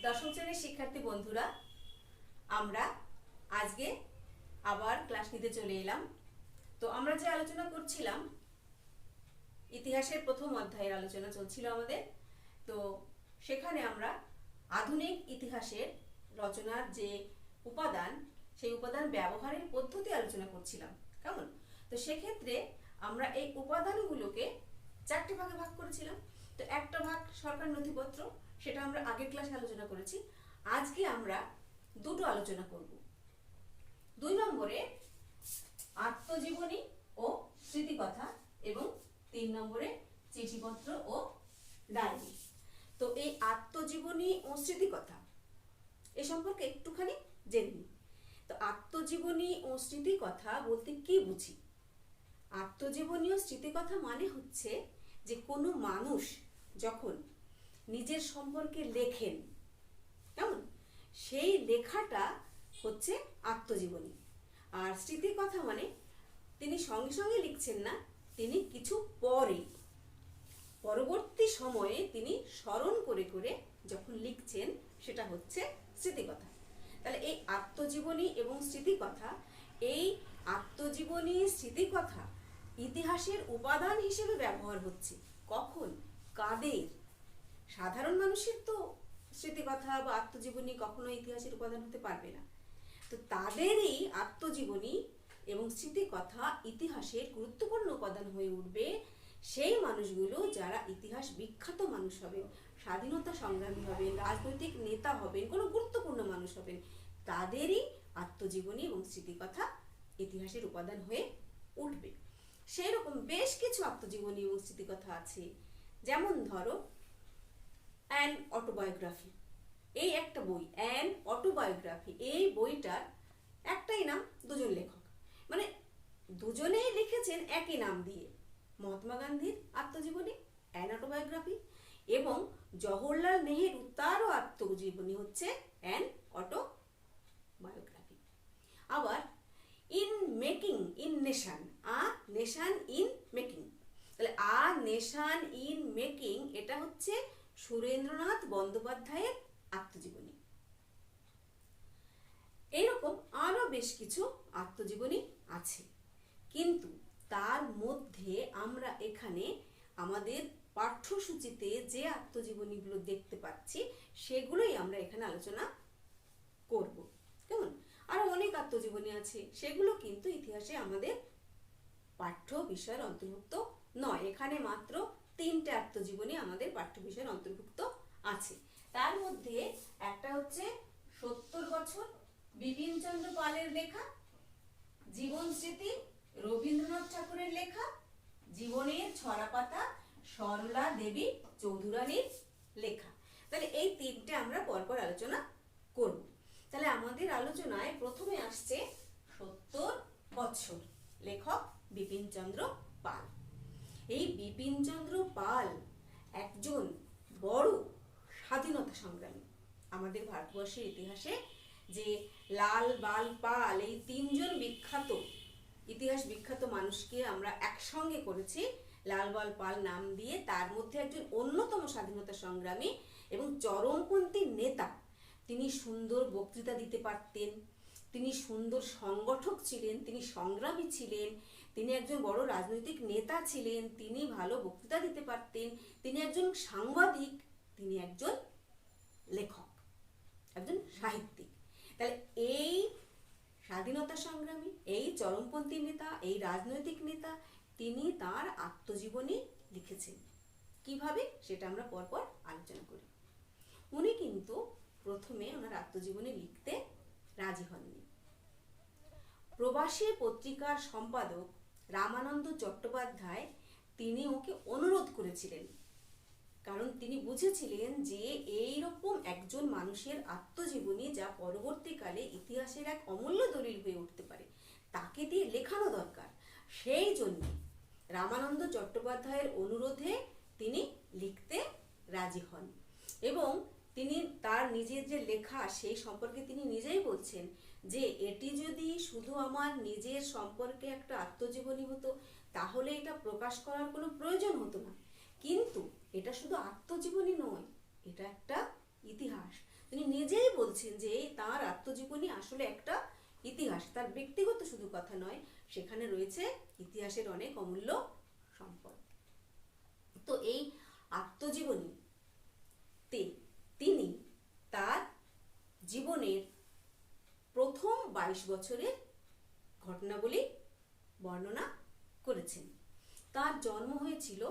দশম শ্রেণীর শিক্ষার্থী বন্ধুরা, আমরা আজকে আবার ক্লাস নিতে চলে এলাম। তো আমরা যে আলোচনা করছিলাম, ইতিহাসের প্রথম অধ্যায়ের আলোচনা চলছিল আমাদের। তো সেখানে আমরা আধুনিক ইতিহাসের রচনার যে উপাদান, সেই উপাদান ব্যবহারের পদ্ধতি আলোচনা করছিলাম। কেমন? তো সেক্ষেত্রে আমরা এই উপাদানগুলোকে চারটি ভাগে ভাগ করেছিলাম। তো একটা ভাগ সরকার নথিপত্র, সেটা আমরা আগের ক্লাসে আলোচনা করেছি। আজকে আমরা দুটো আলোচনা করব। 2 নম্বরে আত্মজীবনী ও স্মৃতিকথা এবং 3 নম্বরে চিঠিপত্র ও ডায়েরি। তো এই আত্মজীবনী ও স্মৃতিকথা এ সম্পর্কে একটুখানি জেনে নিই। তো আত্মজীবনী ও স্মৃতিকথা বলতে কি বুঝি? আত্মজীবনী ও স্মৃতিকথা মানে হচ্ছে যে কোনো মানুষ যখন নিজের সম্পর্কে লেখেন, কেমন, সেই লেখাটা হচ্ছে আত্মজীবনী। আর স্মৃতিকথা মানে তিনি সঙ্গে সঙ্গে লিখছেন না, তিনি কিছু পরে পরবর্তী সময়ে তিনি স্মরণ করে করে যখন লিখছেন, সেটা হচ্ছে স্মৃতিকথা। তাহলে এই আত্মজীবনী এবং স্মৃতিকথা, এই আত্মজীবনী স্মৃতিকথা ইতিহাসের উপাদান হিসেবে ব্যবহার হচ্ছে। কখন, কাদের? সাধারণ মানুষের তো স্মৃতিকথা বা আত্মজীবনী কখনো ইতিহাসের উপাদান হতে পারবে না। তো তাদেরই আত্মজীবনী এবং স্মৃতিকথা ইতিহাসের গুরুত্বপূর্ণ উপাদান হয়ে উঠবে। সেই মানুষগুলো যারা ইতিহাস বিখ্যাত মানুষ হবেন, স্বাধীনতা সংগ্রামী হবেন, রাজনৈতিক নেতা হবেন, কোনো গুরুত্বপূর্ণ মানুষ হবেন, তাদেরই আত্মজীবনী এবং স্মৃতিকথা ইতিহাসের উপাদান হয়ে উঠবে। সেই রকম বেশ কিছু আত্মজীবনী এবং স্মৃতিকথা আছে। যেমন ধরো অ্যান অটোবায়োগ্রাফি, এই একটা বই, অ্যান অটোবায়োগ্রাফি। এই বইটার একটাই নাম, দুজন লেখক, মানে দুজনেই লিখেছেন একই নাম দিয়ে। মহাত্মা গান্ধীর আত্মজীবনী অ্যান অটোবায়োগ্রাফি এবং জওহরলাল নেহেরু, তারও আত্মজীবনী হচ্ছে অ্যান অটোবায়োগ্রাফি। আবার in making in nation, a nation in making, তাহলে আ নেশন ইন মেকিং এটা হচ্ছে সুরেন্দ্রনাথ বন্দ্যোপাধ্যায়ের আত্মজীবনী। এইরকম আরো বেশ কিছু আত্মজীবনী আছে, কিন্তু তার মধ্যে আমরা এখানে আমাদের পাঠ্যসূচিতে যে আত্মজীবনীগুলো দেখতে পাচ্ছি, সেগুলোই আমরা এখানে আলোচনা করব। কেমন? আরো অনেক আত্মজীবনী আছে, সেগুলো কিন্তু ইতিহাসে আমাদের পাঠ্য বিষয়ের অন্তর্ভুক্ত নয়। এখানে মাত্র 3টে আত্মজীবনী আমাদের পাঠ্য বিষয়ের অন্তর্ভুক্ত আছে। তার মধ্যে একটা হচ্ছে 70 বছর, বিপিনচন্দ্র পালের লেখা, জীবন স্মৃতি, রবীন্দ্রনাথ ঠাকুরের লেখা, জীবনের ছড়াপাতা, সরলা দেবী চৌধুরানীর লেখা। তাহলে এই 3টে আমরা পরপর আলোচনা করব। তাহলে আমাদের আলোচনায় প্রথমে আসছে 70 বছর, লেখক বিপিনচন্দ্র পাল। এই বিপিনচন্দ্র পাল একজন বড় স্বাধীনতা সংগ্রামী। আমাদের ভারতবর্ষের ইতিহাসে যে লাল, বাল, পাল, এই 3জন বিখ্যাত ইতিহাস বিখ্যাত মানুষকে আমরা একসঙ্গে করেছি লাল, বাল, পাল নাম দিয়ে। তার মধ্যে একজন অন্যতম স্বাধীনতা সংগ্রামী এবং চরমপন্থী নেতা। তিনি সুন্দর বক্তৃতা দিতে পারতেন, তিনি সুন্দর সংগঠক ছিলেন, তিনি সংগ্রামী ছিলেন, তিনি একজন বড় রাজনৈতিক নেতা ছিলেন, তিনি ভালো বক্তৃতা দিতে পারতেন, তিনি একজন সাংবাদিক, তিনি একজন লেখক, একজন সাহিত্যিক। তাহলে এই স্বাধীনতা সংগ্রামী, এই চরমপন্থী নেতা, এই রাজনৈতিক নেতা, তিনি তার আত্মজীবনী লিখেছেন। কিভাবে, সেটা আমরা পরপর আলোচনা করি। উনি কিন্তু প্রথমে ওনার আত্মজীবনী লিখতে রাজি হননি। প্রবাসী পত্রিকার সম্পাদক রামানন্দ চট্টোপাধ্যায় তিনি ওকে অনুরোধ করেছিলেন, কারণ তিনি বুঝেছিলেন যে এই রকম একজন মানুষের আত্মজীবনী, যা পরবর্তীকালে ইতিহাসের এক অমূল্য দলিল হয়ে উঠতে পারে, তাকে দিয়ে লেখানো দরকার। সেই জন্য রামানন্দ চট্টোপাধ্যায়ের অনুরোধে তিনি লিখতে রাজি হন এবং তিনি তার নিজের যে লেখা, সেই সম্পর্কে তিনি নিজেই বলছেন যে এটি যদি শুধু আমার নিজের সম্পর্কে একটা আত্মজীবনী হতো, তাহলে এটা প্রকাশ করার কোনো প্রয়োজন হতো না। কিন্তু এটা শুধু আত্মজীবনী নয়, এটা একটা ইতিহাস। তিনি নিজেই বলছেন যে তার আত্মজীবনী আসলে একটা ইতিহাস, তার ব্যক্তিগত শুধু কথা নয়, সেখানে রয়েছে ইতিহাসের অনেক অমূল্য সম্পদ। তো এই আত্মজীবনীতে তিনি তার জীবনের প্রথম 22 বছরের ঘটনাবলী বর্ণনা করেছেন। তার জন্ম হয়েছিল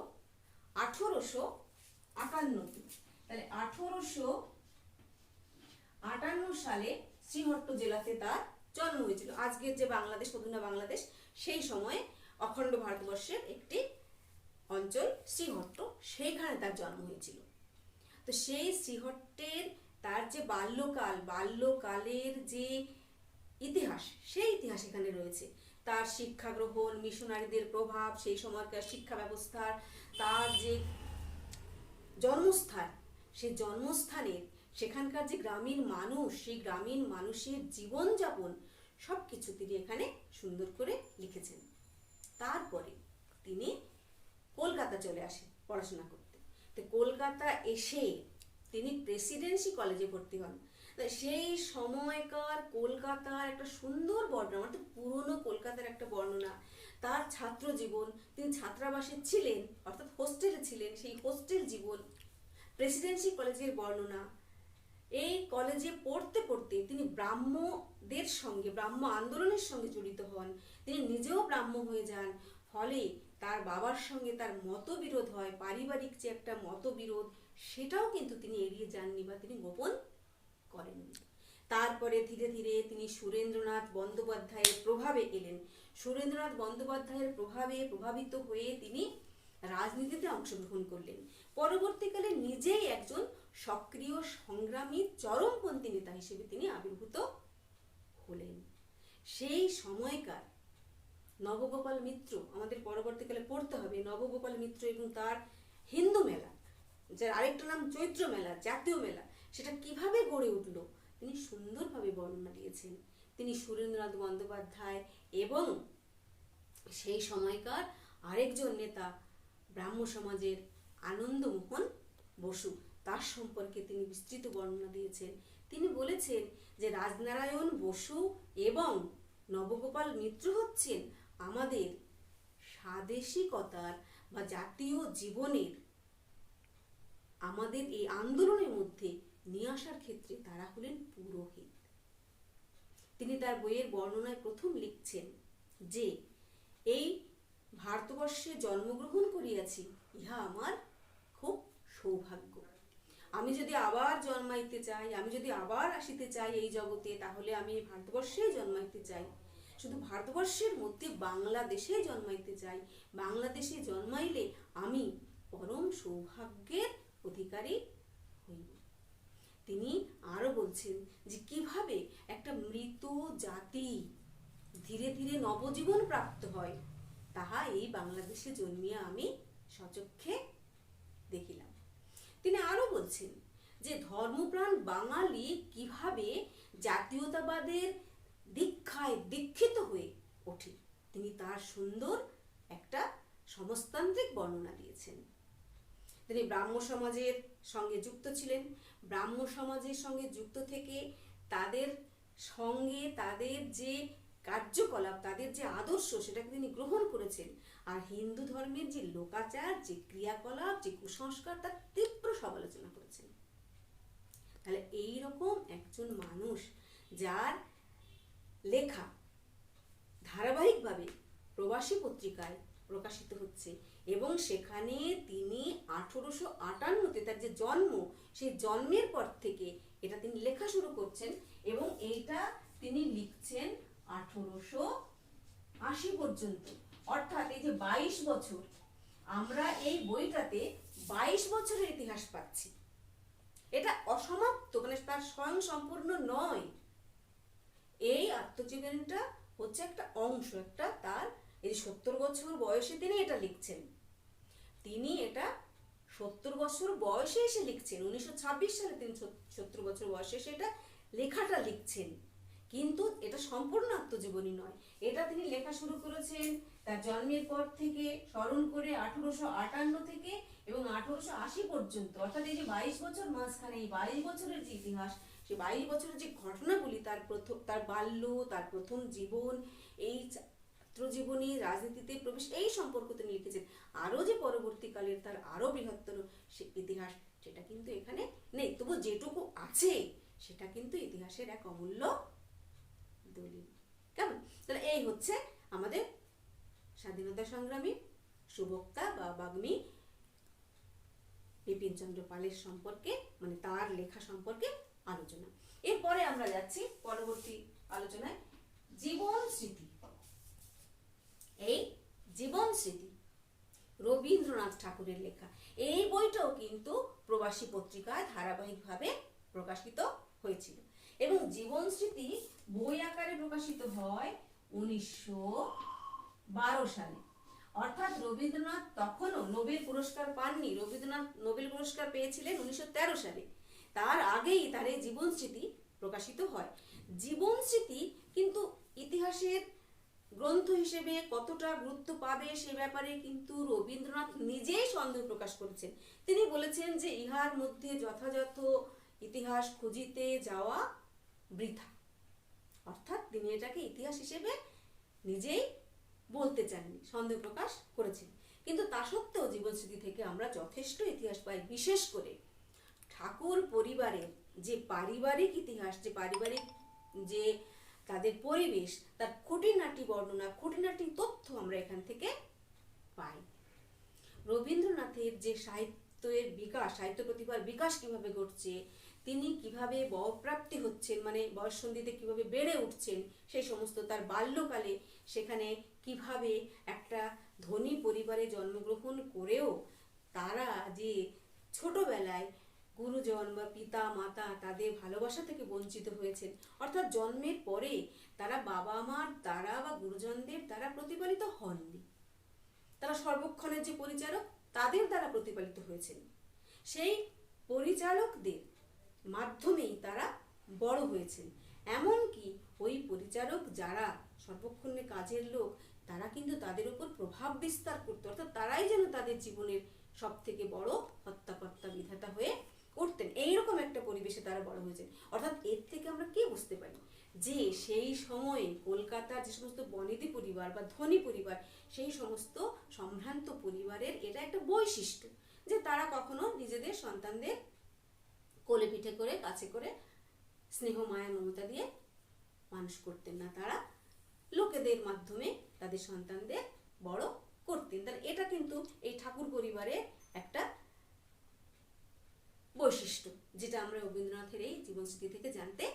1858, তাহলে 1858 সালে শ্রীহট্ট জেলাতে তার জন্ম হয়েছিল। আজকের যে বাংলাদেশ, স্বাধীন বাংলাদেশ, সেই সময়ে অখণ্ড ভারতবর্ষের একটি অঞ্চল শ্রীহট্ট, সেইখানে তার জন্ম হয়েছিল। তো সেই শ্রীহট্টের তার যে বাল্যকালের যে ইতিহাস, সেই ইতিহাস এখানে রয়েছে। তার শিক্ষা গ্রহণ, মিশনারিদের প্রভাব, সেই সময়কার শিক্ষা ব্যবস্থার, তার যে জন্মস্থান, সেই জন্মস্থানের সেখানকার যে গ্রামীণ মানুষ, সেই গ্রামীণ মানুষের জীবনযাপন, সব কিছু তিনি এখানে সুন্দর করে লিখেছেন। তারপরে তিনি কলকাতা চলে আসেন পড়াশোনা করতে। তো কলকাতা এসে তিনি প্রেসিডেন্সি কলেজে ভর্তি হন। সেই সময়কার কলকাতার একটা সুন্দর বর্ণনা, অর্থাৎ পুরনো কলকাতার একটা বর্ণনা, তার ছাত্র জীবন, তিনি ছাত্রাবাসে ছিলেন অর্থাৎ হোস্টেলে ছিলেন, সেই হোস্টেল জীবন, প্রেসিডেন্সি কলেজের বর্ণনা। এই কলেজে পড়তে পড়তে তিনি ব্রাহ্মদের সঙ্গে, ব্রাহ্ম আন্দোলনের সঙ্গে জড়িত হন। তিনি নিজেও ব্রাহ্ম হয়ে যান, ফলে তার বাবার সঙ্গে তার মতবিরোধ হয়, পারিবারিক যে একটা মতবিরোধ, সেটাও কিন্তু তিনি এড়িয়ে যাননি বা তিনি গোপন করেননি। তারপরে ধীরে ধীরে তিনি সুরেন্দ্রনাথ বন্দ্যোপাধ্যায়ের প্রভাবে এলেন। সুরেন্দ্রনাথ বন্দ্যোপাধ্যায়ের প্রভাবে প্রভাবিত হয়ে তিনি রাজনীতিতে অংশগ্রহণ করলেন। পরবর্তীকালে নিজেই একজন সক্রিয় সংগ্রামী চরমপন্থী নেতা হিসেবে তিনি আবির্ভূত হলেন। সেই সময়কার নবগোপাল মিত্র, আমাদের পরবর্তীকালে পড়তে হবে, নবগোপাল মিত্র এবং তার হিন্দু মেলা, যার আরেকটা নাম চৈত্র মেলা, জাতীয় মেলা, সেটা কিভাবে গড়ে উঠলো তিনি সুন্দরভাবে বর্ণনা দিয়েছেন। তিনি সুরেন্দ্রনাথ বন্দ্যোপাধ্যায় এবং সেই সময়কার আরেকজন নেতা ব্রাহ্ম সমাজের আনন্দমোহন বসু, তার সম্পর্কে তিনি বিস্তৃত বর্ণনা দিয়েছেন। তিনি বলেছেন যে রাজনারায়ণ বসু এবং নবগোপাল মিত্র হচ্ছেন আমাদের স্বাদেশিকতার বা জাতীয় জীবনের, আমাদের এই আন্দোলনের মধ্যে নিয়ে আসার ক্ষেত্রে তারা হলেন পুরোহিত। তিনি তার বইয়ের বর্ণনায় প্রথম লিখছেন যে এই ভারতবর্ষে জন্মগ্রহণ করিয়াছি, ইহা আমার খুব সৌভাগ্য। আমি যদি আবার জন্মাইতে চাই, আমি যদি আবার আসিতে চাই এই জগতে, তাহলে আমি ভারতবর্ষেই জন্মাইতে চাই। শুধু ভারতবর্ষের মধ্যে বাংলাদেশে জন্মাইতে চাই। বাংলাদেশে জন্মাইলে আমি পরম সৌভাগ্যের অধিকারী হইব। তিনি আরো বলছেন যে কিভাবে একটা মৃত জাতি ধীরে ধীরে নবজীবন প্রাপ্ত হয়, তাহা এই বাংলাদেশে জন্মিয়া আমি সচক্ষে দেখিলাম। তিনি আরো বলছেন যে ধর্মপ্রাণ বাঙালি কিভাবে জাতীয়তাবাদের দীক্ষায় দীক্ষিত হয়ে ওঠে, তিনি তার সুন্দর একটা সমাজতান্ত্রিক বর্ণনা দিয়েছেন। তিনি ব্রাহ্ম সমাজের সঙ্গে যুক্ত ছিলেন। ব্রাহ্ম সমাজের সঙ্গে যুক্ত থেকে তাদের সঙ্গে তাদের যে কার্যকলাপ, তাদের যে আদর্শ, সেটাকে তিনি গ্রহণ করেছেন। আর হিন্দু ধর্মের যে লোকাচার, যে ক্রিয়াকলাপ, যে কুসংস্কার, তার তীব্র সমালোচনা করেছেন। তাহলে এইরকম একজন মানুষ, যার লেখা ধারাবাহিকভাবে প্রবাসী পত্রিকায় প্রকাশিত হচ্ছে এবং সেখানে তিনি 1858-তে তার যে জন্ম, সেই জন্মের পর থেকে এটা তিনি লেখা শুরু করছেন এবং এইটা তিনি লিখছেন 1880 পর্যন্ত, অর্থাৎ এই যে 22 বছর, আমরা এই বইটাতে 22 বছরের ইতিহাস পাচ্ছি। এটা অসমাপ্ত, মানে তার স্বয়ং সম্পূর্ণ নয়। এই আত্মজীবনীটা হচ্ছে একটা অংশ, একটা তার এই 70 বছর বয়সে তিনি এটা লিখছেন। তিনি এটা 70 বছর বয়সে এসে লিখছেন। 1926 সালে তিনি 70 বছর বয়সে এসে এটা লেখাটা লিখছেন, কিন্তু এটা সম্পূর্ণ আত্মজীবনী নয়। এটা তিনি লেখা শুরু করেছেন তার জন্মের পর থেকে, স্মরণ করে 1858 থেকে এবং 1880 পর্যন্ত, অর্থাৎ এই যে 22 বছর মাঝখানে, এই 22 বছরের যে ইতিহাস, সে 22 বছরের যে ঘটনাগুলি, তার বাল্য, তার প্রথম জীবন, এই ছাত্রজীবনী, রাজনীতিতে প্রবেশ, এই সম্পর্ক তিনি লিখেছেন। আরও যে পরবর্তীকালের তার আরও বৃহত্তর সে ইতিহাস, সেটা কিন্তু এখানে নেই। তবু যেটুকু আছে সেটা কিন্তু ইতিহাসের এক অমূল্য দলিল। কেমন? তাহলে এই হচ্ছে আমাদের স্বাধীনতা সংগ্রামী, সুবক্তা বা বাগ্মী বিপিনচন্দ্র পালের সম্পর্কে, মানে তার লেখা সম্পর্কে আলোচনা। এরপরে আমরা যাচ্ছি পরবর্তী আলোচনায়, জীবন স্মৃতি। এই জীবন স্মৃতি রবীন্দ্রনাথ ঠাকুরের লেখা। এই বইটাও কিন্তু প্রবাসী পত্রিকায় ধারাবাহিকভাবে প্রকাশিত হয়েছিল, এবং জীবন স্মৃতি বই আকারে প্রকাশিত হয় 1912 সালে। অর্থাৎ রবীন্দ্রনাথ তখনও নোবেল পুরস্কার পাননি। রবীন্দ্রনাথ নোবেল পুরস্কার পেয়েছিলেন 1913 সালে। তার আগেই তার এই জীবন স্মৃতি প্রকাশিত হয়। জীবন স্মৃতি কিন্তু ইতিহাসের গ্রন্থ হিসেবে কতটা গুরুত্ব পাবে সে ব্যাপারে কিন্তু রবীন্দ্রনাথ নিজেই সন্দেহ প্রকাশ করেছেন। তিনি বলেছেন যে ইহার মধ্যে যথাযথ ইতিহাস খুঁজিতে যাওয়া বৃথা। অর্থাৎ তিনি এটাকে ইতিহাস হিসেবে নিজেই বলতে চাননি, সন্দেহ প্রকাশ করেছেন। কিন্তু তা সত্ত্বেও জীবন স্মৃতি থেকে আমরা যথেষ্ট ইতিহাস পাই। বিশেষ করে ঠাকুর পরিবারের যে পারিবারিক ইতিহাস, যে পারিবারিক যে তাদের পরিবেশ, তার খুঁটিনাটি বর্ণনা, খুঁটিনাটি তথ্য আমরা এখান থেকে পাই। রবীন্দ্রনাথের যে সাহিত্যের বিকাশ, সাহিত্য প্রতিভার বিকাশ কিভাবে ঘটছে, তিনি কিভাবে বয়ঃপ্রাপ্তি হচ্ছেন, মানে বয়ঃসন্ধিতে কিভাবে বেড়ে উঠছেন, সেই সমস্ত, তার বাল্যকালে সেখানে কিভাবে একটা ধনী পরিবারে জন্মগ্রহণ করেও তারা যে ছোটবেলায় গুরুজন বা পিতা মাতা তাদের ভালোবাসা থেকে বঞ্চিত হয়েছেন, অর্থাৎ জন্মের পরে তারা বাবা মার দ্বারা বা গুরুজনদের দ্বারা প্রতিপালিত হননি, তারা সর্বক্ষণের যে পরিচারক তাদের দ্বারা প্রতিপালিত হয়েছেন। সেই পরিচারকদের মাধ্যমেই তারা বড় হয়েছেন। এমনকি ওই পরিচারক যারা সর্বক্ষণে কাজের লোক, তারা কিন্তু তাদের উপর প্রভাব বিস্তার করত, অর্থাৎ তারাই যেন তাদের জীবনের সব থেকে বড় হত্যাকর্তা বিধাতা হয়ে উঠতেন। এইরকম একটা পরিবেশে তারা বড় হয়েছেন। অর্থাৎ এর থেকে আমরা কি বুঝতে পারি, যে সেই সময়ে কলকাতার যে সমস্ত বনেদি পরিবার বা ধনী পরিবার, সেই সমস্ত সম্ভ্রান্ত পরিবারের এটা একটা বৈশিষ্ট্য যে তারা কখনো নিজেদের সন্তানদের কোলে পিঠে করে, কাছে করে, স্নেহ মায়া মমতা দিয়ে মানুষ করতেন না। তারা লোকেদের মাধ্যমে তাদের সন্তানদের বড় করতেন। তাহলে এটা কিন্তু এই ঠাকুর পরিবারের একটা বৈশিষ্ট্য, যেটা আমরা রবীন্দ্রনাথের এই জীবনস্মৃতি থেকে জানতে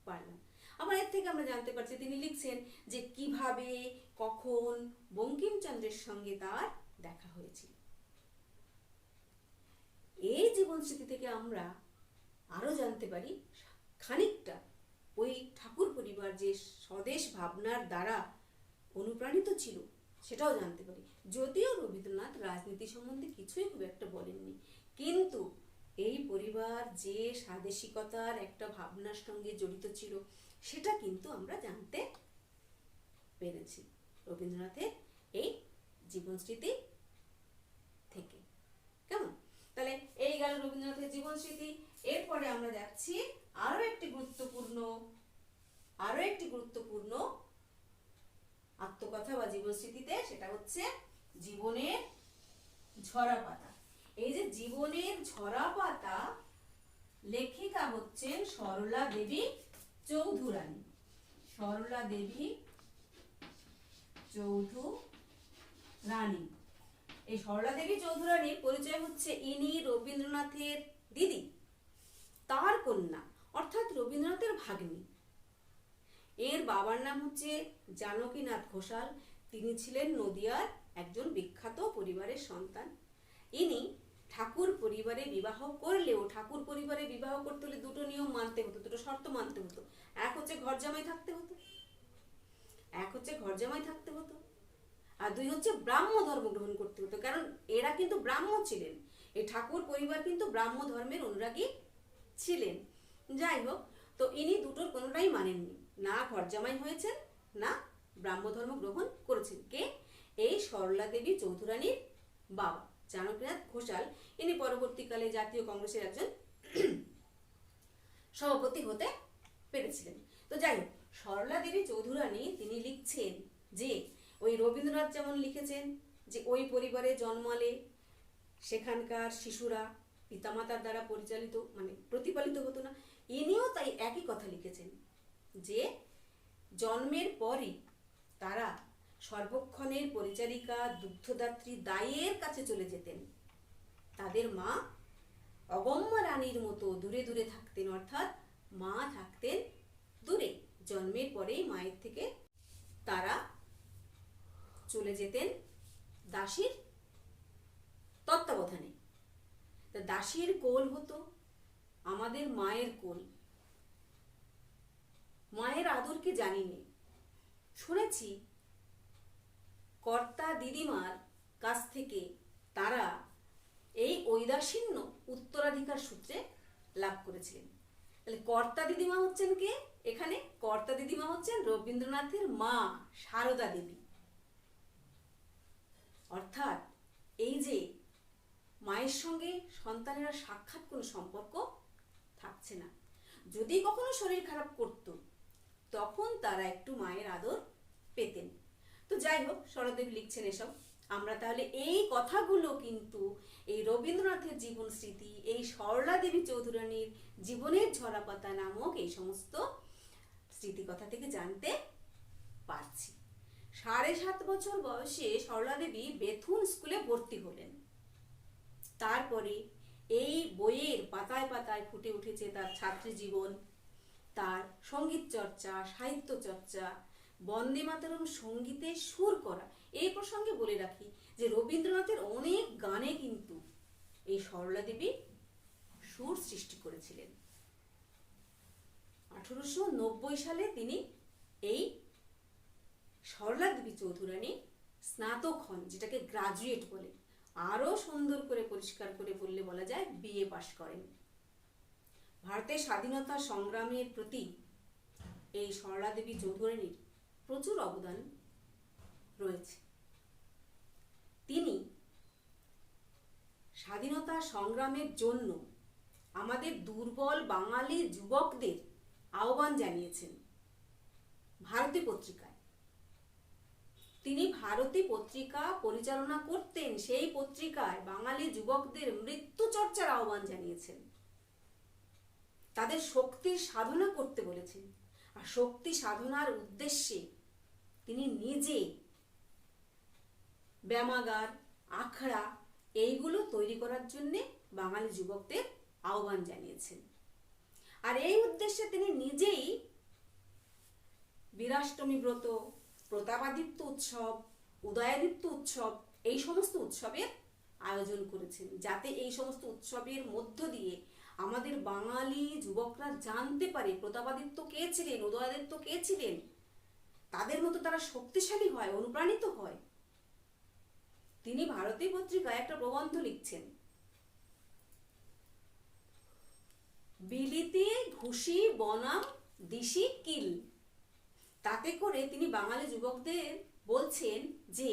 পারলাম। আবার এর থেকে আমরা জানতে পারছি তিনি লিখছেন যে কিভাবে কখন বঙ্কিমচন্দ্রের সঙ্গে তার দেখা হয়েছিল। এই জীবনস্মৃতি থেকে আমরা আরো জানতে পারি খানিকটা ওই ঠাকুর পরিবার যে স্বদেশ ভাবনার দ্বারা অনুপ্রাণিত ছিল, সেটাও জানতে পারি। যদিও রবীন্দ্রনাথ রাজনীতি সম্বন্ধে কিছুই খুব একটা বলেননি, কিন্তু এই পরিবার যে স্বাদেশিকতার একটা ভাবনার সঙ্গে জড়িত ছিল সেটা কিন্তু আমরা জানতে পেরেছি রবীন্দ্রনাথের এই জীবনস্মৃতি থেকে। কেমন? তাহলে এই গেল রবীন্দ্রনাথের জীবনস্মৃতি। এরপরে আমরা যাচ্ছি আরো একটি গুরুত্বপূর্ণ আত্মকথা বা জীবনস্মৃতিতে, সেটা হচ্ছে জীবনের ঝরা পাতা। এই যে জীবনের ঝরা পাতা, লেখিকা হচ্ছেন সরলা দেবী চৌধুরানী। সরলা দেবী চৌধুরানী। এই সরলা দেবী চৌধুরানীর পরিচয় হচ্ছে ইনি রবীন্দ্রনাথের দিদি, তার কন্যা, অর্থাৎ রবীন্দ্রনাথের ভাগ্নী। এর বাবার নাম হচ্ছে জানকীনাথ ঘোষাল। তিনি ছিলেন নদিয়ার একজন বিখ্যাত পরিবারের সন্তান। ইনি ঠাকুর পরিবারে বিবাহ করলেও, ঠাকুর পরিবারে বিবাহ করতে হলে দুটো নিয়ম মানতে হতো, দুটো শর্ত মানতে হতো। এক হচ্ছে ঘর জামাই থাকতে হতো, আর দুই হচ্ছে ব্রাহ্ম ধর্ম গ্রহণ করতে হতো। কারণ এরা কিন্তু ব্রাহ্ম ছিলেন, এই ঠাকুর পরিবার কিন্তু ব্রাহ্ম ধর্মের অনুরাগী ছিলেন। যাই হোক, তো ইনি দুটোর কোনোটাই মানেননি, না ঘর জামাই হয়েছেন না ব্রাহ্ম ধর্ম গ্রহণ করেছেন। কে? এই সরলা দেবী চৌধুরানীর বাবা জানকীনাথ ঘোষাল। ইনি পরবর্তীকালে জাতীয় কংগ্রেসের একজন সভাপতি হতে পেরেছিলেন। তো যাই হোক, সরলা দেবী চৌধুরানী তিনি লিখছেন যে ওই রবীন্দ্রনাথ যেমন লিখেছেন যে ওই পরিবারে জন্মালে সেখানকার শিশুরা পিতামাতার দ্বারা পরিচালিত মানে প্রতিপালিত হতো না, ইনিও তাই একই কথা লিখেছেন যে জন্মের পরই তারা সর্বক্ষণের পরিচারিকা দুগ্ধদাত্রী দায়ের কাছে চলে যেতেন। তাদের মা অগম্য রানীর মতো দূরে দূরে থাকতেন, অর্থাৎ মা থাকতেন দূরে। জন্মের পরেই মায়ের থেকে তারা চলে যেতেন দাসীর তত্ত্বাবধানে। তা দাসীর কোল হতো আমাদের মায়ের কোল। মায়ের আদর কি জানি নে, শুনেছি কর্তা দিদিমার কাছ থেকে তারা এই ঔদাসীন্য উত্তরাধিকার সূত্রে লাভ করেছিলেন। তাহলে কর্তা দিদিমা হচ্ছেন কে? এখানে কর্তা দিদিমা হচ্ছেন রবীন্দ্রনাথের মা সারদা দেবী। অর্থাৎ এই যে মায়ের সঙ্গে সন্তানেরা সাক্ষাৎ কোনো সম্পর্ক থাকছে না, যদি কখনো শরীর খারাপ করত তখন তারা একটু মায়ের আদর পেতেন। তো যাই হোক, সরলাদেবী লিখছেন এসব। আমরা তাহলে এই কথাগুলো কিন্তু এই রবীন্দ্রনাথের জীবন স্মৃতি, এই সরলা দেবী চৌধুরানীর জীবনের ঝরাপাতা নামক এই সমস্ত স্মৃতিকথা থেকে জানতে পারছি। 7.5 বছর বয়সে সরলা দেবী বেথুন স্কুলে ভর্তি হলেন। তারপরে এই বইয়ের পাতায় পাতায় ফুটে উঠেছে তার ছাত্রী জীবন, তার সঙ্গীত চর্চা, সাহিত্য চর্চা, বন্দে মাতরম সঙ্গীতে সুর করা। এই প্রসঙ্গে বলে রাখি যে রবীন্দ্রনাথের অনেক গানে কিন্তু এই সরলা দেবী সুর সৃষ্টি করেছিলেন। 1890 সালে তিনি এই সরলা দেবী চৌধুরানী স্নাতক হন, যেটাকে গ্রাজুয়েট বলে। আরো সুন্দর করে পরিষ্কার করে বললে বলা যায় বিএ পাশ করেন। ভারতের স্বাধীনতা সংগ্রামের প্রতি এই সরলা দেবী চৌধুরানীর প্রচুর অবদান রয়েছে। তিনি স্বাধীনতা সংগ্রামের জন্য আমাদের দুর্বল বাঙালি যুবকদের আহ্বান জানিয়েছেন ভারতী পত্রিকায়। তিনি ভারতী পত্রিকা পরিচালনা করতেন, সেই পত্রিকায় বাঙালি যুবকদের মৃত্যু চর্চার আহ্বান জানিয়েছেন, তাদের শক্তির সাধনা করতে বলেছেন। আর শক্তি সাধনার উদ্দেশ্যে তিনি নিজে ব্যায়ামাগার, আখড়া এইগুলো তৈরি করার জন্য বাঙালি যুবকদের আহ্বান জানিয়েছেন। আর এই উদ্দেশ্যে তিনি নিজেই বীরাষ্টমী ব্রত, প্রতাপাদিত্য উৎসব, উদয়াদিত্য উৎসব এই সমস্ত উৎসবের আয়োজন করেছেন, যাতে এই সমস্ত উৎসবের মধ্য দিয়ে আমাদের বাঙালি যুবকরা জানতে পারে প্রতাপাদিত্য কে ছিলেন, উদয়াদিত্য কে ছিলেন, তাদের মতো তারা শক্তিশালী হয়, অনুপ্রাণিত হয়। তিনি ভারতী পত্রিকায় একটা প্রবন্ধ লিখছেন, বিলিতি ঘুষি বনাম দিশি কিল। তাতে করে তিনি বাঙালি যুবকদের বলছেন যে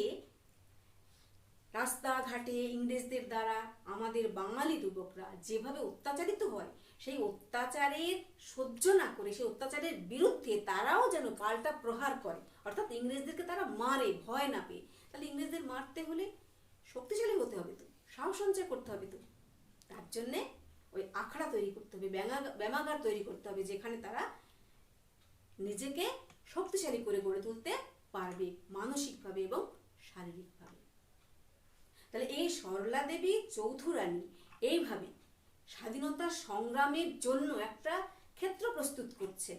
রাস্তাঘাটে ইংরেজদের দ্বারা আমাদের বাঙালি যুবকরা যেভাবে অত্যাচারিত হয়, সেই অত্যাচারের সহ্য না করে, সেই অত্যাচারের বিরুদ্ধে তারাও যেন পাল্টা প্রহার করে, অর্থাৎ ইংরেজদেরকে তারা মারে ভয় না পেয়ে। তাহলে ইংরেজদের মারতে হলে শক্তিশালী হতে হবে, তো সাহস সঞ্চয় করতে হবে, তো তার জন্যে ওই আখড়া তৈরি করতে হবে, ব্যায়ামাগার তৈরি করতে হবে, যেখানে তারা নিজেকে শক্তিশালী করে গড়ে তুলতে পারবে মানসিকভাবে এবং শারীরিকভাবে। তাহলে এই সরলা দেবী চৌধুরানী এইভাবে স্বাধীনতা সংগ্রামের জন্য একটা ক্ষেত্র প্রস্তুত করছে।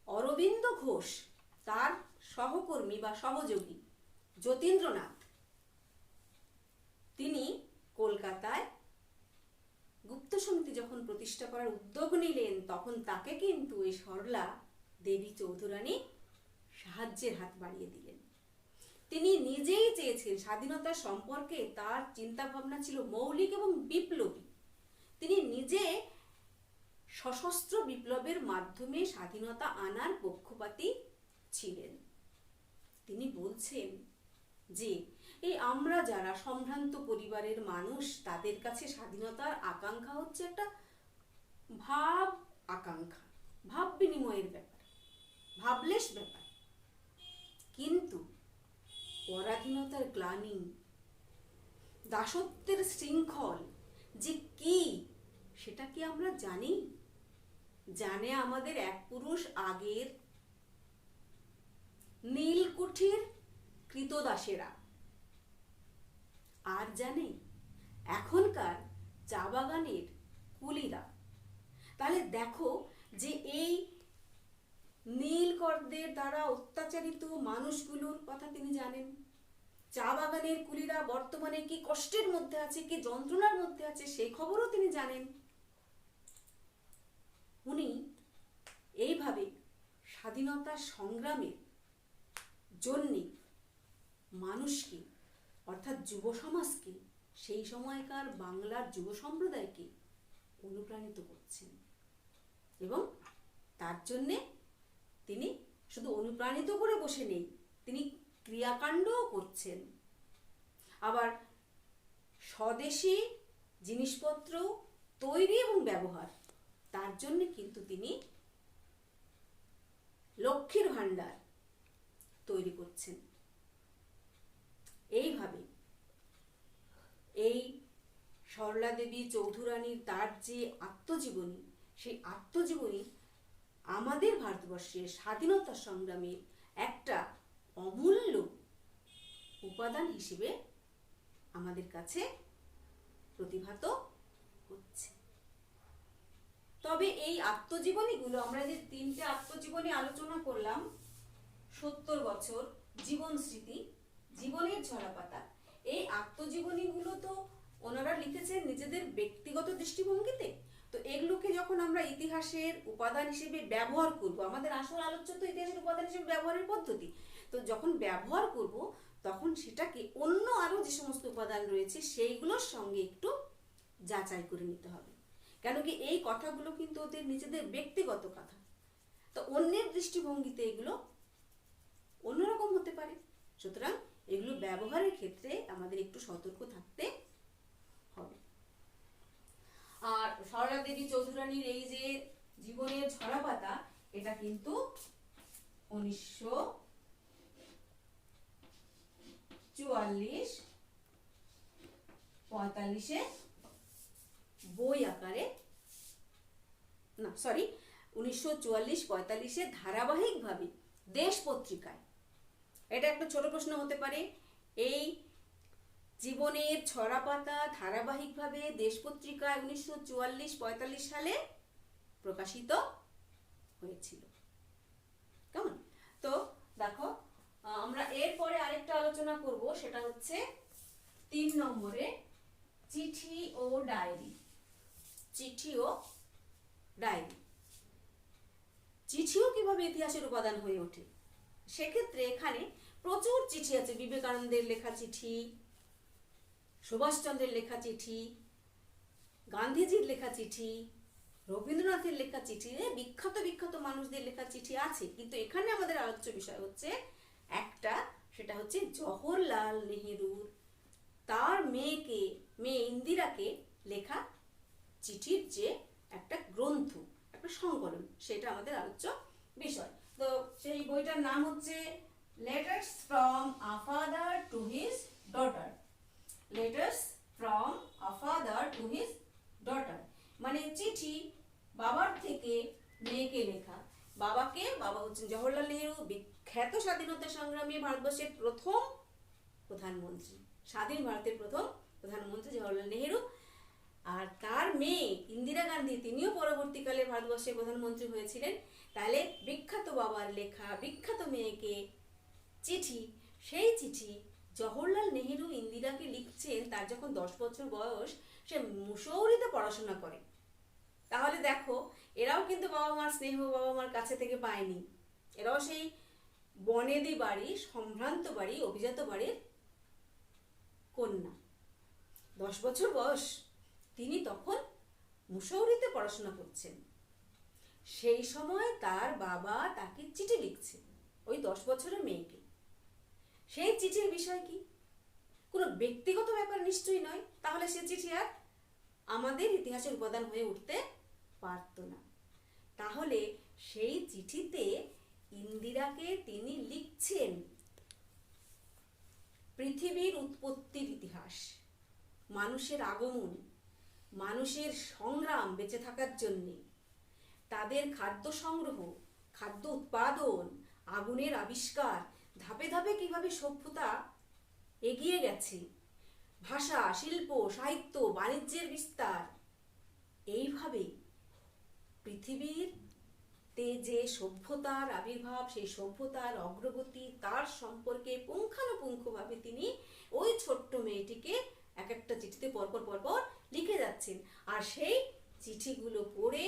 অরবিন্দ ঘোষ তার সহকর্মী বা সহযোগী যতীন্দ্রনাথ, তিনি কলকাতায় গুপ্ত সমিতি যখন প্রতিষ্ঠা করার উদ্যোগ নিলেন, তখন তাকে কিন্তু এই সরলা দেবী চৌধুরানী সাহায্যের হাত বাড়িয়ে দিলেন। তিনি নিজেই চেয়েছেন, স্বাধীনতা সম্পর্কে তার চিন্তা ভাবনা ছিল মৌলিক এবং বিপ্লবী। তিনি নিজে সশস্ত্র বিপ্লবের মাধ্যমে স্বাধীনতা আনার পক্ষপাতী ছিলেন। তিনি বলছেন যে এই আমরা যারা সম্ভ্রান্ত পরিবারের মানুষ, তাদের কাছে স্বাধীনতার আকাঙ্ক্ষা হচ্ছে একটা ভাব আকাঙ্ক্ষা, ভাব বিনিময়ের ব্যাপার, ভাবলেশ ব্যাপার। কিন্তু পরাধীনতার গ্লানি, দাসত্বের শৃঙ্খল যে কি, সেটা কি আমরা জানি? জানে আমাদের এক পুরুষ আগের নীলকুঠির কৃতদাসেরা, আর জানে এখনকার চা বাগানের কুলিরা। তাহলে দেখো যে এই নীলকরদের দ্বারা অত্যাচারিত মানুষগুলোর কথা তিনি জানেন। চা বাগানের কুলিরা বর্তমানে কি কষ্টের মধ্যে আছে, কি যন্ত্রণার মধ্যে আছে, সেই খবরও তিনি জানেন। উনি এইভাবে স্বাধীনতা সংগ্রামের জন্যে মানুষকে, অর্থাৎ যুব সমাজকে, সেই সময়কার বাংলার যুব সম্প্রদায়কে অনুপ্রাণিত করছেন। এবং তার জন্যে তিনি শুধু অনুপ্রাণিত করে বসে নেই, তিনি ক্রিয়াকাণ্ডও করছেন। আবার স্বদেশী জিনিসপত্র তৈরি এবং ব্যবহার, তার জন্য কিন্তু তিনি লক্ষ্মীর ভাণ্ডার তৈরি করছেন। এইভাবে এই সরলা দেবী চৌধুরানীর তার যে আত্মজীবনী, সেই আত্মজীবনী আমাদের ভারতবর্ষের স্বাধীনতা সংগ্রামে একটা অমূল্য উপাদান হিসেবে আমাদের কাছে প্রতিভাত হচ্ছে। তবে এই আত্মজীবনীগুলো, আমরা যে 3টে আত্মজীবনী আলোচনা করলাম, 70 বছর, জীবন স্মৃতি, জীবনের ঝরাপাতা, এই আত্মজীবনীগুলো তো ওনারা লিখেছেন নিজেদের ব্যক্তিগত দৃষ্টিভঙ্গিতে। তো এগুলোকে যখন আমরা ইতিহাসের উপাদান হিসেবে ব্যবহার করব, আমাদের আসল আলোচ্য তো ইতিহাসের উপাদান হিসেবে ব্যবহারের পদ্ধতি, তো যখন ব্যবহার করব তখন সেটাকে অন্য আরো যে সমস্ত উপাদান রয়েছে সেইগুলোর সঙ্গে একটু যাচাই করে নিতে হবে। কেন কি এই কথাগুলো কিন্তু ওদের নিজেদের ব্যক্তিগত কথা, তো অন্যের দৃষ্টিভঙ্গিতে এগুলো অন্যরকম হতে পারে। সুতরাং এগুলো ব্যবহারের ক্ষেত্রে আমাদের একটু সতর্ক থাকতে হবে। আর সরলা দেবী চৌধুরানীর এই যে জীবনের ঝরাপাতা, এটা কিন্তু 1944-45 বই আকারে, না সরি 1944-45 ধারাবাহিকভাবে দেশ পত্রিকায়। এটা একটা ছোট প্রশ্ন হতে পারে, এই জীবনের ছড়াপাতা ধারাবাহিকভাবে দেশ পত্রিকায় 1944-45 সালে প্রকাশিত হয়েছিল। কেমন? তো দেখো, আমরা এরপরে আরেকটা আলোচনা করব, সেটা হচ্ছে 3 নম্বরে চিঠি ও ডায়েরি। চিঠি ও ডায়েরি, চিঠিও কিভাবে ইতিহাসের উপাদান হয়ে ওঠে, সেক্ষেত্রে এখানে প্রচুর চিঠি আছে। বিবেকানন্দের লেখা চিঠি, সুভাষচন্দ্রের লেখা চিঠি, গান্ধীজির লেখা চিঠি, রবীন্দ্রনাথের লেখা চিঠি, বিখ্যাত বিখ্যাত মানুষদের লেখা চিঠি আছে। কিন্তু এখানে আমাদের আলোচ্য বিষয় হচ্ছে একটা, সেটা হচ্ছে জওহরলাল নেহেরুর তার মেয়ে ইন্দিরাকে লেখা চিঠির যে একটা গ্রন্থ, একটা সংকলন, সেটা আমাদের আলোচ্য বিষয়। তো সেই বইটার নাম হচ্ছে letters from a father to his daughter. Letters from a father to his daughter, মানে চিঠি বাবার থেকে মেয়েকে লেখা। বাবা হচ্ছেন জওহরলাল নেহেরু, বিখ্যাত স্বাধীনতা সংগ্রামী, ভারতবর্ষের প্রথম প্রধানমন্ত্রী, স্বাধীন ভারতের প্রথম প্রধানমন্ত্রী জওহরলাল নেহেরু। আর তার মেয়ে ইন্দিরা গান্ধী, তিনিও পরবর্তীকালে ভারতবর্ষের প্রধানমন্ত্রী হয়েছিলেন। তাহলে বিখ্যাত বাবার লেখা বিখ্যাত মেয়েকে চিঠি, সেই চিঠি জওহরলাল নেহেরু ইন্দিরাকে লিখছেন তার যখন 10 বছর বয়স, সে মুসৌরিতে পড়াশোনা করে। তাহলে দেখো, এরাও কিন্তু বাবা মার স্নেহ বাবা মার কাছে থেকে পায়নি, এরাও সেই বনেদি বাড়ি, সম্ভ্রান্ত বাড়ি, অভিজাত বাড়ির কন্যা। 10 বছর বয়স, তিনি তখন মুসৌরিতে পড়াশোনা করছেন। সেই সময় তার বাবা তাকে চিঠি লিখছে, ওই 10 বছরের মেয়েকে। সেই চিঠির বিষয় কি? কোনো ব্যক্তিগত ব্যাপার নিশ্চয়ই নয়, তাহলে সে চিঠি আর আমাদের ইতিহাসের উপাদান হয়ে উঠতে পারত না। তাহলে সেই চিঠিতে ইন্দিরাকে তিনি লিখছেন পৃথিবীর উৎপত্তির ইতিহাস, মানুষের আগমন, মানুষের সংগ্রাম বেঁচে থাকার জন্যে, তাদের খাদ্য সংগ্রহ, খাদ্য উৎপাদন, আগুনের আবিষ্কার, ধাপে ধাপে কিভাবে সভ্যতা এগিয়ে গেছে, ভাষা, শিল্প, সাহিত্য, বাণিজ্যের বিস্তার, এইভাবে পৃথিবীর যে সভ্যতার আবির্ভাব, সেই সভ্যতার অগ্রগতি, তার সম্পর্কে পুঙ্খানুপুঙ্খভাবে তিনি ওই ছোট্ট মেয়েটিকে এক একটা চিঠিতে পরপর পরপর লিখে যাচ্ছেন। আর সেই চিঠিগুলো পড়ে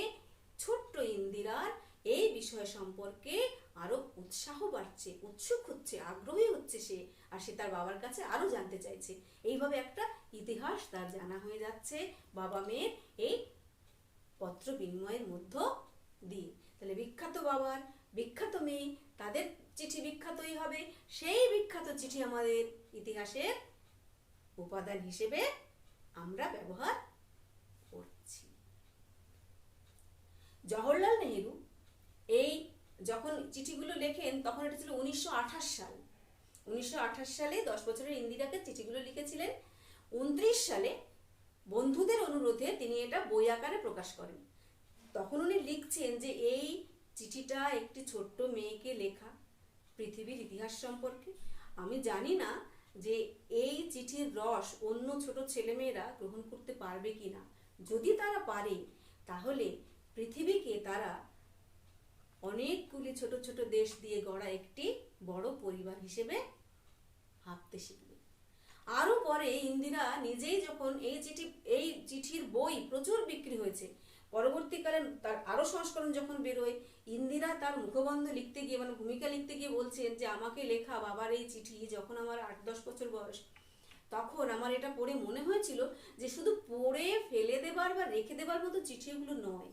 ছোট্ট ইন্দিরার এই বিষয় সম্পর্কে আরো উৎসাহ বাড়ছে, উৎসুক হচ্ছে, আগ্রহী হচ্ছে সে, আর সে তার বাবার কাছে আরো জানতে চাইছে। এইভাবে একটা ইতিহাস তার জানা হয়ে যাচ্ছে বাবা মেয়ের এই পত্র বিনিময়ের মধ্য দিয়ে। তাহলে বিখ্যাত বাবার, বিখ্যাত মেয়ে, তাদের চিঠি বিখ্যাতই হবে। সেই বিখ্যাত চিঠি আমাদের ইতিহাসের উপাদান হিসেবে আমরা ব্যবহার করছি। জওহরলাল নেহেরু এই যখন চিঠিগুলো লেখেন তখন এটা ছিল 1928 সাল। 1928 সালে 10 বছরের ইন্দিরাকে চিঠিগুলো লিখেছিলেন। 29 সালে বন্ধুদের অনুরোধে তিনি এটা বই আকারে প্রকাশ করেন। তখন উনি লিখছেন যে এই চিঠিটা একটি ছোট্ট মেয়েকে লেখা পৃথিবীর ইতিহাস সম্পর্কে। আমি জানি না যে এই চিঠির রস অন্য ছোট ছেলেমেয়েরা গ্রহণ করতে পারবে কিনা। যদি তারা পারে তাহলে পৃথিবীকে তারা অনেকগুলি ছোট ছোট দেশ দিয়ে গড়া একটি বড় পরিবার হিসেবে ভাবতে শিখবে। আরো পরে ইন্দিরা নিজেই যখন এই চিঠির বই প্রচুর বিক্রি হয়েছে, পরবর্তীকালে তার আরো সংস্করণ যখন বেরোয়, ইন্দিরা তার মুখবন্ধ লিখতে গিয়ে, মানে ভূমিকা লিখতে গিয়ে বলছেন যে আমাকে লেখা বাবার এই চিঠি যখন আমার 8-10 বছর বয়স, তখন আমার এটা পড়ে মনে হয়েছিল যে শুধু পড়ে ফেলে দেবার বা রেখে দেবার মতো চিঠি এগুলো নয়,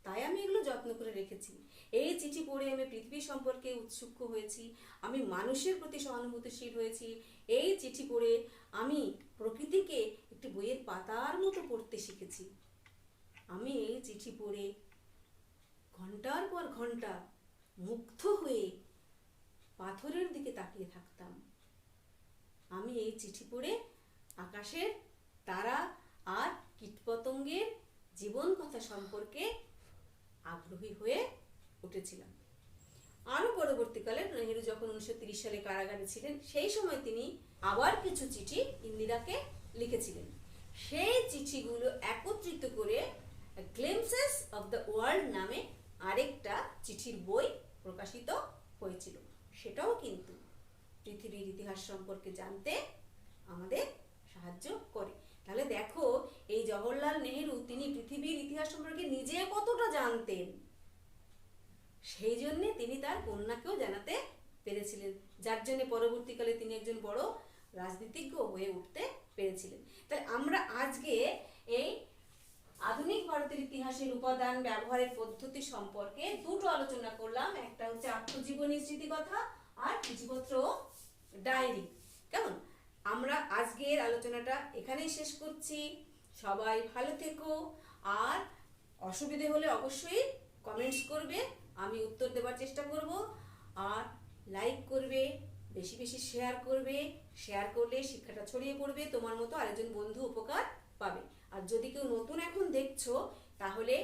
তাই আমি এগুলো যত্ন করে রেখেছি। এই চিঠি পড়ে আমি পৃথিবী সম্পর্কে উৎসুক হয়েছি, আমি মানুষের প্রতি সহানুভূতিশীল হয়েছি। এই চিঠি পড়ে আমি প্রকৃতিকে একটি বইয়ের পাতার মতো পড়তে শিখেছি। আমি এই চিঠি পড়ে ঘন্টার পর ঘন্টা মুগ্ধ হয়ে পাথরের দিকে তাকিয়ে থাকতাম। আমি এই চিঠি পড়ে আকাশের তারা আর কীটপতঙ্গের জীবন কথা সম্পর্কে আগ্রহী হয়ে উঠেছিলাম। আরো পরবর্তীকালে নেহেরু যখন 1930 সালে কারাগারে ছিলেন, সেই সময় তিনি আবার কিছু চিঠি ইন্দিরাকে লিখেছিলেন। সেই চিঠিগুলো একত্রিত করে গ্লিমসেস অফ দ্য ওয়ার্ল্ড নামে আরেকটা চিঠির বই প্রকাশিত হয়েছিল। সেটাও কিন্তু পৃথিবীর ইতিহাস সম্পর্কে জানতে আমাদের সাহায্য করে। তাহলে দেখো, এই জওহরলাল নেহেরু তিনি পৃথিবীর ইতিহাস সম্পর্কে নিজে কতটা জানতেন, সেই জন্য তিনি তার কন্যাকেও জানাতে পেরেছিলেন, যার জন্য পরবর্তীকালে তিনি একজন বড় রাজনীতিজ্ঞ হয়ে উঠতে পেরেছিলেন। তাই আমরা আজকে এই আধুনিক ভারতের ইতিহাসের উপাদান ব্যবহারের পদ্ধতি সম্পর্কে দুটো আলোচনা করলাম। একটা হচ্ছে আত্মজীবনী স্মৃতিকথা আর চিঠিপত্র ডায়েরি। কেমন? আমরা আজকের আলোচনাটা এখানেই শেষ করছি। সবাই ভালো থেকো, আর অসুবিধে হলে অবশ্যই কমেন্টস করবে, আমি উত্তর দেওয়ার চেষ্টা করব। আর লাইক করবে, বেশি বেশি শেয়ার করবে। শেয়ার করলে শিক্ষাটা ছড়িয়ে পড়বে, তোমার মতো আরেকজন বন্ধু উপকার পাবে। আর যদি কেউ নতুন এখন দেখছো তাহলে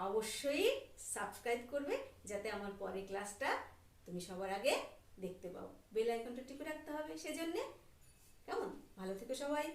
অবশ্যই সাবস্ক্রাইব করবে, যাতে আমার পরের ক্লাসটা তুমি সবার আগে দেখতে পাও। বেল আইকনটা টিপে রাখতে হবে সেজন্য। কেমন? ভালো থেকো সবাই।